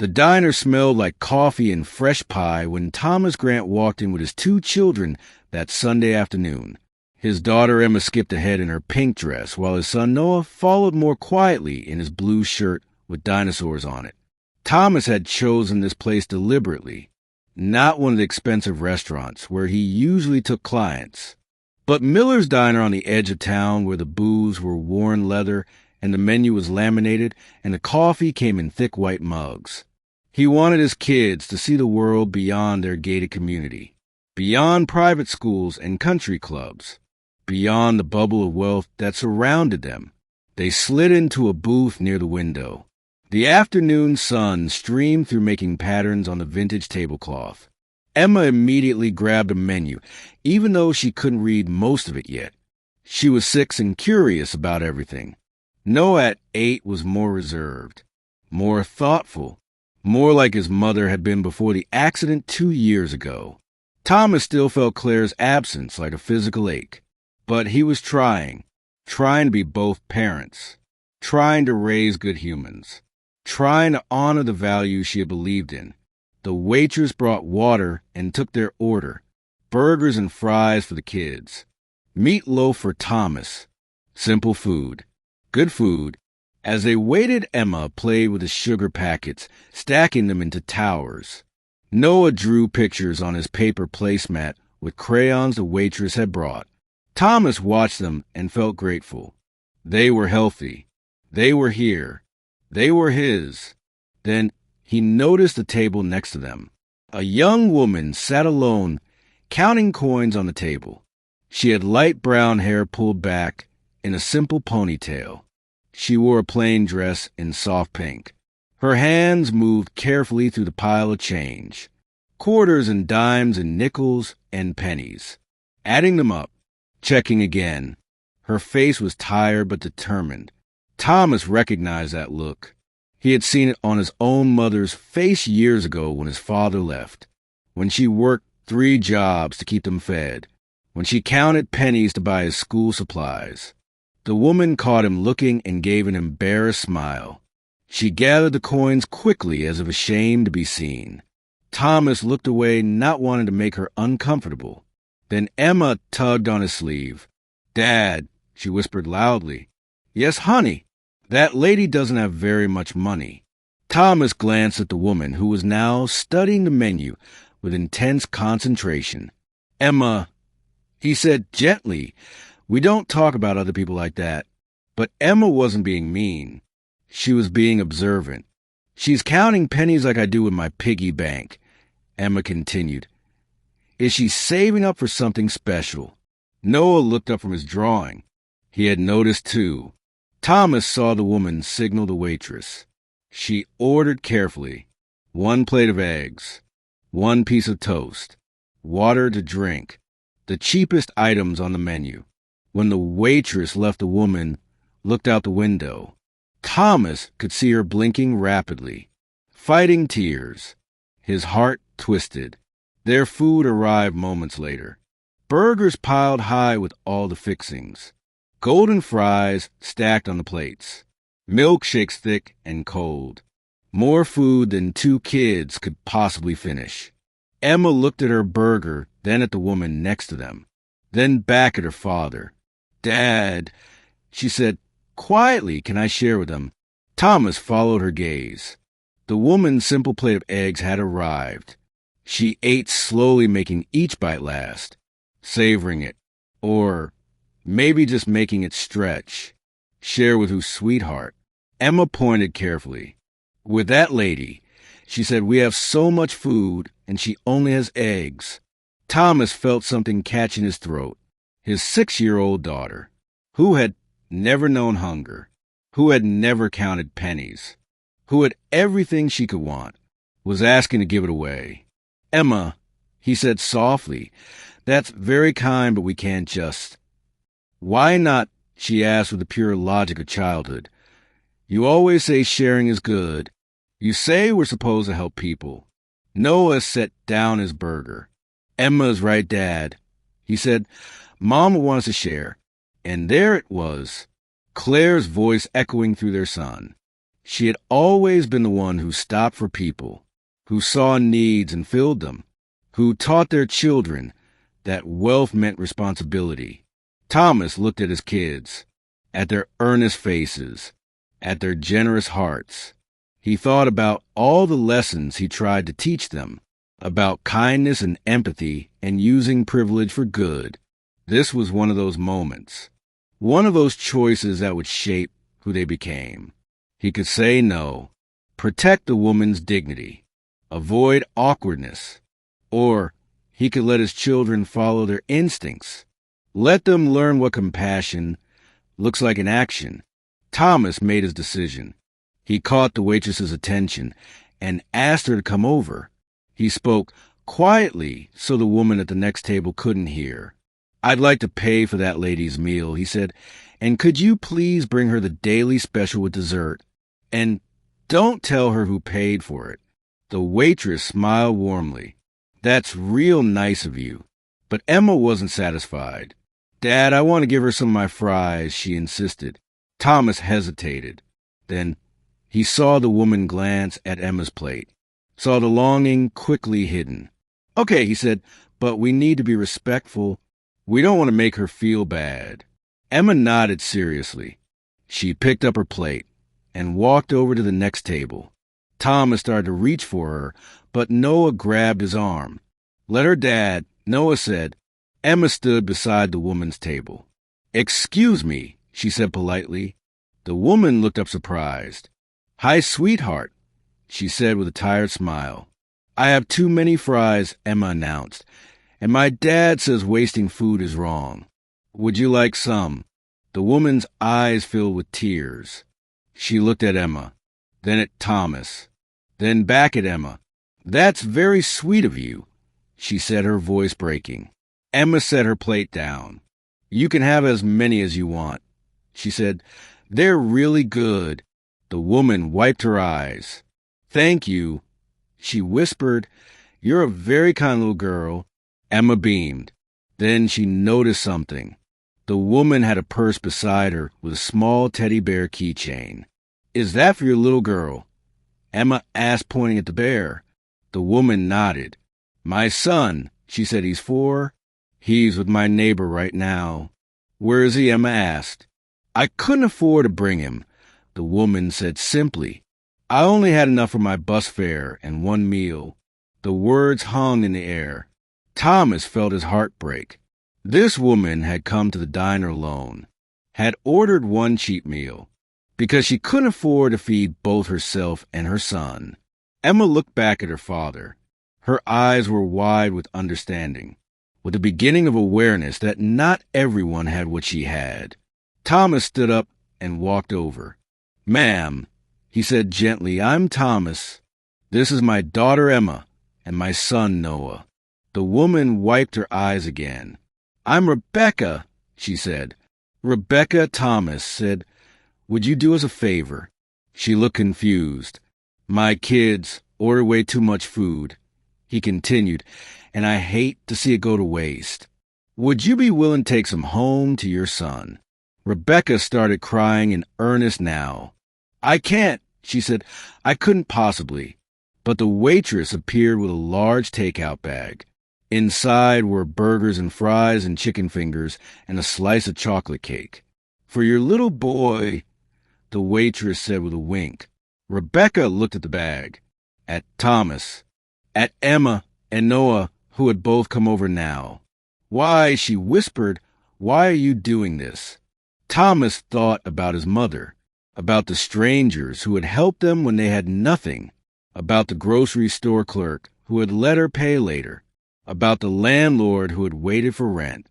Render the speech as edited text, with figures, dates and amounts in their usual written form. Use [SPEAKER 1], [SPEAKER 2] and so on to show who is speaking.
[SPEAKER 1] The diner smelled like coffee and fresh pie when Thomas Grant walked in with his 2 children that Sunday afternoon. His daughter Emma skipped ahead in her pink dress, while his son Noah followed more quietly in his blue shirt with dinosaurs on it. Thomas had chosen this place deliberately, not one of the expensive restaurants where he usually took clients, but Miller's Diner on the edge of town where the booths were worn leather and the menu was laminated and the coffee came in thick white mugs. He wanted his kids to see the world beyond their gated community, beyond private schools and country clubs, beyond the bubble of wealth that surrounded them. They slid into a booth near the window. The afternoon sun streamed through, making patterns on the vintage tablecloth. Emma immediately grabbed a menu, even though she couldn't read most of it yet. She was 6 and curious about everything. Noah at 8 was more reserved, more thoughtful, more like his mother had been before the accident 2 years ago. Thomas still felt Claire's absence like a physical ache, but he was trying to be both parents, trying to raise good humans, trying to honor the values she had believed in. The waitress brought water and took their order, burgers and fries for the kids, meatloaf for Thomas, simple food, good food. As they waited, Emma played with the sugar packets, stacking them into towers. Noah drew pictures on his paper placemat with crayons the waitress had brought. Thomas watched them and felt grateful. They were healthy. They were here. They were his. Then he noticed the table next to them. A young woman sat alone, counting coins on the table. She had light brown hair pulled back in a simple ponytail. She wore a plain dress in soft pink. Her hands moved carefully through the pile of change, quarters and dimes and nickels and pennies, adding them up, checking again. Her face was tired but determined. Thomas recognized that look. He had seen it on his own mother's face years ago when his father left, when she worked 3 jobs to keep them fed, when she counted pennies to buy his school supplies. The woman caught him looking and gave an embarrassed smile. She gathered the coins quickly as if ashamed to be seen. Thomas looked away, not wanting to make her uncomfortable. Then Emma tugged on his sleeve. "Dad," she whispered loudly. "Yes, honey. That lady doesn't have very much money." Thomas glanced at the woman, who was now studying the menu with intense concentration. "Emma," he said gently, "we don't talk about other people like that." But Emma wasn't being mean. She was being observant. "She's counting pennies like I do with my piggy bank," Emma continued. "Is she saving up for something special?" Noah looked up from his drawing. He had noticed, too. Thomas saw the woman signal the waitress. She ordered carefully. 1 plate of eggs, 1 piece of toast, water to drink, the cheapest items on the menu. When the waitress left, the woman looked out the window. Thomas could see her blinking rapidly, fighting tears. His heart twisted. Their food arrived moments later. Burgers piled high with all the fixings. Golden fries stacked on the plates. Milkshakes thick and cold. More food than 2 kids could possibly finish. Emma looked at her burger, then at the woman next to them, then back at her father. "Dad," she said quietly, "can I share with them?" Thomas followed her gaze. The woman's simple plate of eggs had arrived. She ate slowly, making each bite last, savoring it, or maybe just making it stretch. Share with whose sweetheart? Emma pointed carefully. "With that lady," she said. "We have so much food, and she only has eggs." Thomas felt something catch in his throat. His 6-year-old daughter, who had never known hunger, who had never counted pennies, who had everything she could want, was asking to give it away. "Emma," he said softly, "that's very kind, but we can't just." "Why not?" she asked with the pure logic of childhood. "You always say sharing is good. You say we're supposed to help people." Noah set down his burger. "Emma's right, Dad," he said. "Mom will want us to share." And there it was, Claire's voice echoing through their son. She had always been the one who stopped for people, who saw needs and filled them, who taught their children that wealth meant responsibility. Thomas looked at his kids, at their earnest faces, at their generous hearts. He thought about all the lessons he tried to teach them, about kindness and empathy and using privilege for good. This was one of those moments, one of those choices that would shape who they became. He could say no, protect the woman's dignity, avoid awkwardness, or he could let his children follow their instincts, let them learn what compassion looks like in action. Thomas made his decision. He caught the waitress's attention and asked her to come over. He spoke quietly so the woman at the next table couldn't hear. "I'd like to pay for that lady's meal," he said, "and could you please bring her the daily special with dessert? And don't tell her who paid for it." The waitress smiled warmly. "That's real nice of you." But Emma wasn't satisfied. "Dad, I want to give her some of my fries," she insisted. Thomas hesitated. Then he saw the woman glance at Emma's plate, saw the longing quickly hidden. "Okay," he said, "but we need to be respectful. We don't want to make her feel bad." Emma nodded seriously. She picked up her plate and walked over to the next table. Thomas started to reach for her, but Noah grabbed his arm. "Let her, Dad," Noah said. Emma stood beside the woman's table. "Excuse me," she said politely. The woman looked up surprised. "Hi, sweetheart," she said with a tired smile. "I have too many fries," Emma announced, "and my dad says wasting food is wrong. Would you like some?" The woman's eyes filled with tears. She looked at Emma, then at Thomas, then back at Emma. "That's very sweet of you," she said, her voice breaking. Emma set her plate down. "You can have as many as you want," she said. "They're really good." The woman wiped her eyes. "Thank you," she whispered. "You're a very kind little girl." Emma beamed. Then she noticed something. The woman had a purse beside her with a small teddy bear keychain. "Is that for your little girl?" Emma asked, pointing at the bear. The woman nodded. "My son," she said. "He's 4. He's with my neighbor right now." "Where is he?" Emma asked. "I couldn't afford to bring him," the woman said simply. "I only had enough for my bus fare and one meal." The words hung in the air. Thomas felt his heart break. This woman had come to the diner alone, had ordered one cheap meal, because she couldn't afford to feed both herself and her son. Emma looked back at her father. Her eyes were wide with understanding, with the beginning of awareness that not everyone had what she had. Thomas stood up and walked over. "Ma'am," he said gently, "I'm Thomas. This is my daughter Emma and my son Noah." The woman wiped her eyes again. "I'm Rebecca," she said. Rebecca. Thomas said, "Would you do us a favor?" She looked confused. "My kids order way too much food," he continued, "and I hate to see it go to waste. Would you be willing to take some home to your son?" Rebecca started crying in earnest now. "I can't," she said. "I couldn't possibly." But the waitress appeared with a large takeout bag. Inside were burgers and fries and chicken fingers and a slice of chocolate cake. "For your little boy," the waitress said with a wink. Rebecca looked at the bag, at Thomas, at Emma and Noah, who had both come over now. "Why," she whispered, "why are you doing this?" Thomas thought about his mother, about the strangers who had helped them when they had nothing, about the grocery store clerk who had let her pay later, about the landlord who had waited for rent.